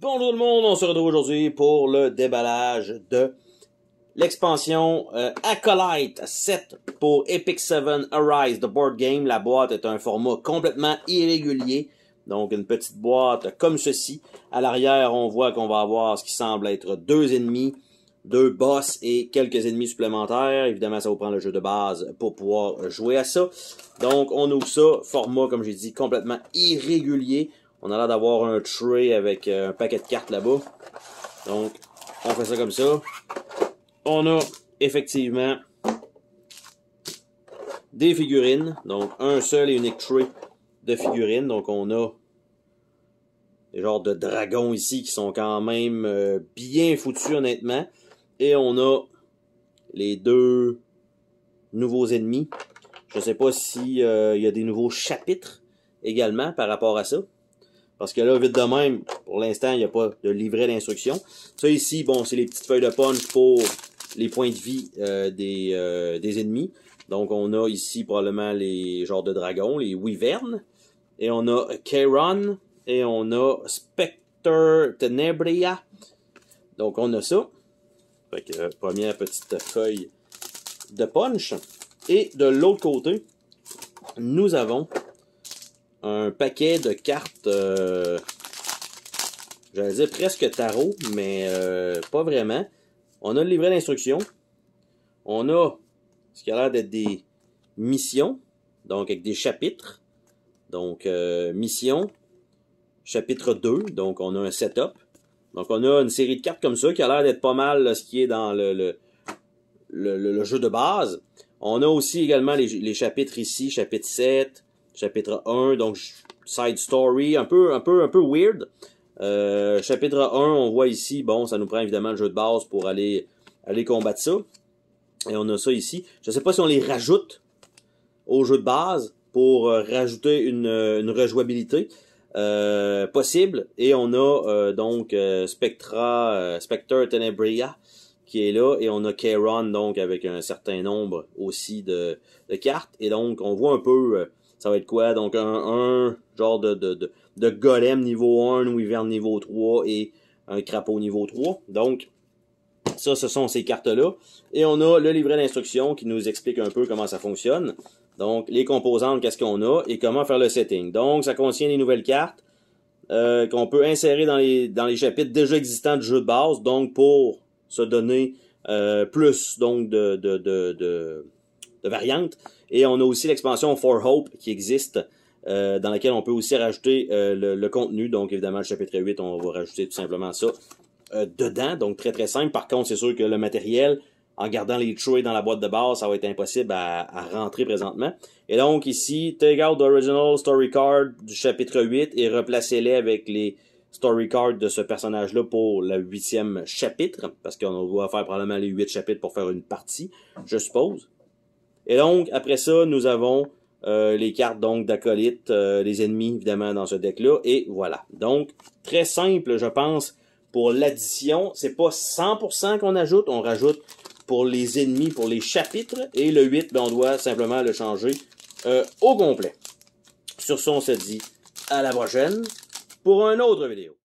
Bonjour tout le monde, on se retrouve aujourd'hui pour le déballage de l'expansion Acolyte 7 pour Epic 7 Arise, the board game. La boîte est un format complètement irrégulier, donc une petite boîte comme ceci. À l'arrière, on voit qu'on va avoir ce qui semble être 2 ennemis, 2 boss et quelques ennemis supplémentaires. Évidemment, ça vous prend le jeu de base pour pouvoir jouer à ça. Donc, on ouvre ça, format, comme j'ai dit, complètement irrégulier. On a l'air d'avoir un tray avec un paquet de cartes là-bas. Donc, on fait ça comme ça. On a effectivement des figurines. Donc, un seul et unique tray de figurines. Donc, on a des genres de dragons ici qui sont quand même bien foutus, honnêtement. Et on a les 2 nouveaux ennemis. Je ne sais pas s'il y a des nouveaux chapitres également par rapport à ça. Parce que là, vite de même, pour l'instant, il n'y a pas de livret d'instruction. Ça ici, bon, c'est les petites feuilles de punch pour les points de vie des ennemis. Donc, on a ici probablement les genres de dragons, les wyverns. Et on a Charon. Et on a Spectre Tenebria. Donc, on a ça. Fait que, première petite feuille de punch. Et de l'autre côté, nous avons un paquet de cartes, j'allais dire presque tarot, mais pas vraiment. On a le livret d'instruction. On a ce qui a l'air d'être des missions, donc avec des chapitres. Donc, mission, chapitre 2, donc on a un setup. Donc, on a une série de cartes comme ça qui a l'air d'être pas mal là, ce qui est dans le jeu de base. On a aussi également les chapitres ici, chapitre 7, chapitre 1, donc side story, un peu weird. Chapitre 1, on voit ici, bon, ça nous prend évidemment le jeu de base pour aller combattre ça. Et on a ça ici. Je ne sais pas si on les rajoute au jeu de base pour rajouter une rejouabilité possible. Et on a donc Spectre Tenebria qui est là, et on a Charon, donc avec un certain nombre aussi de cartes. Et donc, on voit un peu, ça va être quoi? Donc, un genre de golem niveau 1, wyvern niveau 3 et un crapaud niveau 3. Donc, ça, ce sont ces cartes-là. Et on a le livret d'instruction qui nous explique un peu comment ça fonctionne. Donc, les composantes, qu'est-ce qu'on a et comment faire le setting. Donc, ça contient des nouvelles cartes qu'on peut insérer dans les chapitres déjà existants du jeu de base. Donc, pour se donner plus donc de variantes. Et on a aussi l'expansion For Hope qui existe, dans laquelle on peut aussi rajouter le contenu. Donc évidemment, le chapitre 8, on va rajouter tout simplement ça dedans. Donc très très simple. Par contre, c'est sûr que le matériel, en gardant les trays dans la boîte de base, ça va être impossible à rentrer présentement. Et donc ici, take out the original story card du chapitre 8 et replacez-les avec les story card de ce personnage-là pour le 8e chapitre, parce qu'on doit faire probablement les 8 chapitres pour faire une partie, je suppose. Et donc, après ça, nous avons les cartes donc d'acolytes, les ennemis, évidemment, dans ce deck-là, et voilà. Donc, très simple, je pense, pour l'addition. C'est pas 100% qu'on ajoute, on rajoute pour les ennemis, pour les chapitres, et le 8, ben, on doit simplement le changer au complet. Sur ce, on se dit à la prochaine pour une autre vidéo.